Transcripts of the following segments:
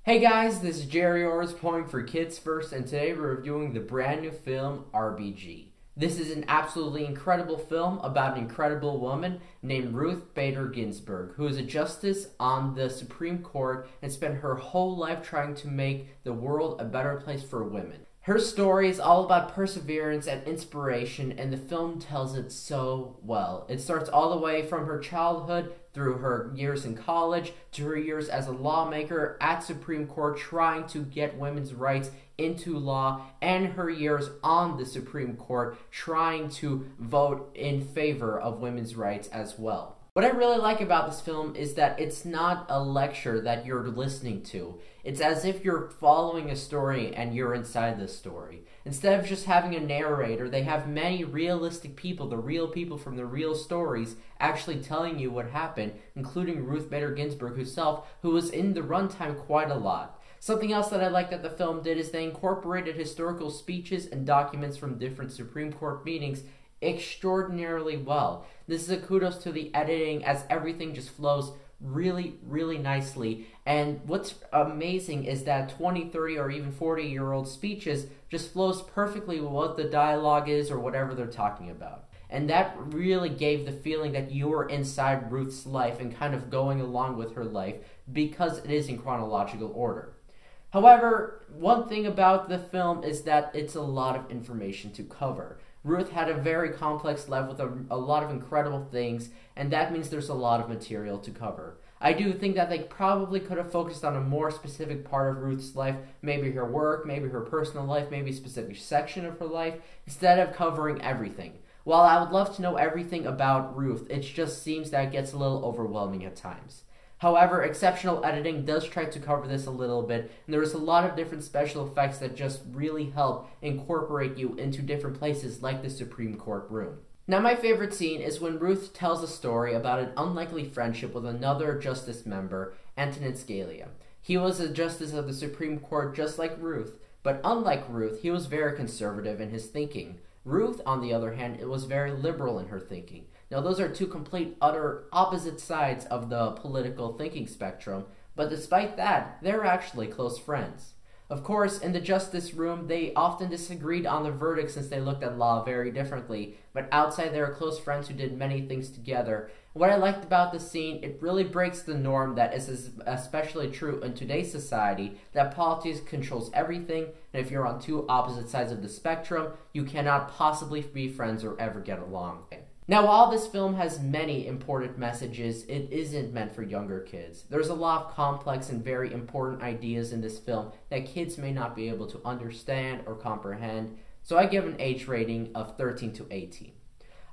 Hey guys, this is Gerry O Point for Kids First, and today we're reviewing the brand new film RBG. This is an absolutely incredible film about an incredible woman named Ruth Bader Ginsburg, who is a justice on the Supreme Court and spent her whole life trying to make the world a better place for women. Her story is all about perseverance and inspiration, and the film tells it so well. It starts all the way from her childhood through her years in college to her years as a lawmaker at Supreme Court trying to get women's rights into law, and her years on the Supreme Court trying to vote in favor of women's rights as well. What I really like about this film is that it's not a lecture that you're listening to. It's as if you're following a story and you're inside the story. Instead of just having a narrator, they have many realistic people, the real people from the real stories, actually telling you what happened, including Ruth Bader Ginsburg herself, who was in the runtime quite a lot. Something else that I like that the film did is they incorporated historical speeches and documents from different Supreme Court meetings extraordinarily well. This is a kudos to the editing, as everything just flows really nicely. And what's amazing is that 20, 30, or even 40-year-old speeches just flows perfectly with what the dialogue is or whatever they're talking about. And that really gave the feeling that you were inside Ruth's life and kind of going along with her life because it is in chronological order. However, one thing about the film is that it's a lot of information to cover. Ruth had a very complex life with a lot of incredible things, and that means there's a lot of material to cover. I do think that they probably could have focused on a more specific part of Ruth's life, maybe her work, maybe her personal life, maybe a specific section of her life, instead of covering everything. While I would love to know everything about Ruth, it just seems that it gets a little overwhelming at times. However, exceptional editing does try to cover this a little bit, and there's a lot of different special effects that just really help incorporate you into different places like the Supreme Court room. Now, my favorite scene is when Ruth tells a story about an unlikely friendship with another justice member, Antonin Scalia. He was a justice of the Supreme Court just like Ruth, but unlike Ruth, he was very conservative in his thinking. Ruth, on the other hand, was very liberal in her thinking. Now, those are two complete, utter opposite sides of the political thinking spectrum, but despite that, they're actually close friends. Of course, in the justice room, they often disagreed on the verdict since they looked at law very differently, but outside they were close friends who did many things together. What I liked about the scene, it really breaks the norm that is especially true in today's society, that politics controls everything, and if you're on two opposite sides of the spectrum, you cannot possibly be friends or ever get along. Now, while this film has many important messages, it isn't meant for younger kids. There's a lot of complex and very important ideas in this film that kids may not be able to understand or comprehend, so I give an age rating of 13 to 18.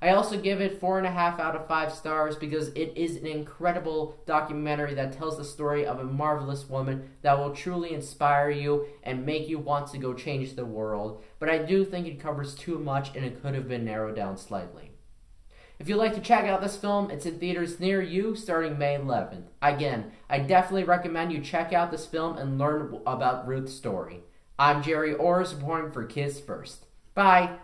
I also give it 4.5 out of 5 stars because it is an incredible documentary that tells the story of a marvelous woman that will truly inspire you and make you want to go change the world, but I do think it covers too much and it could have been narrowed down slightly. If you'd like to check out this film, it's in theaters near you starting May 11th. Again, I definitely recommend you check out this film and learn about Ruth's story. I'm Gerry O, reporting for Kids First. Bye!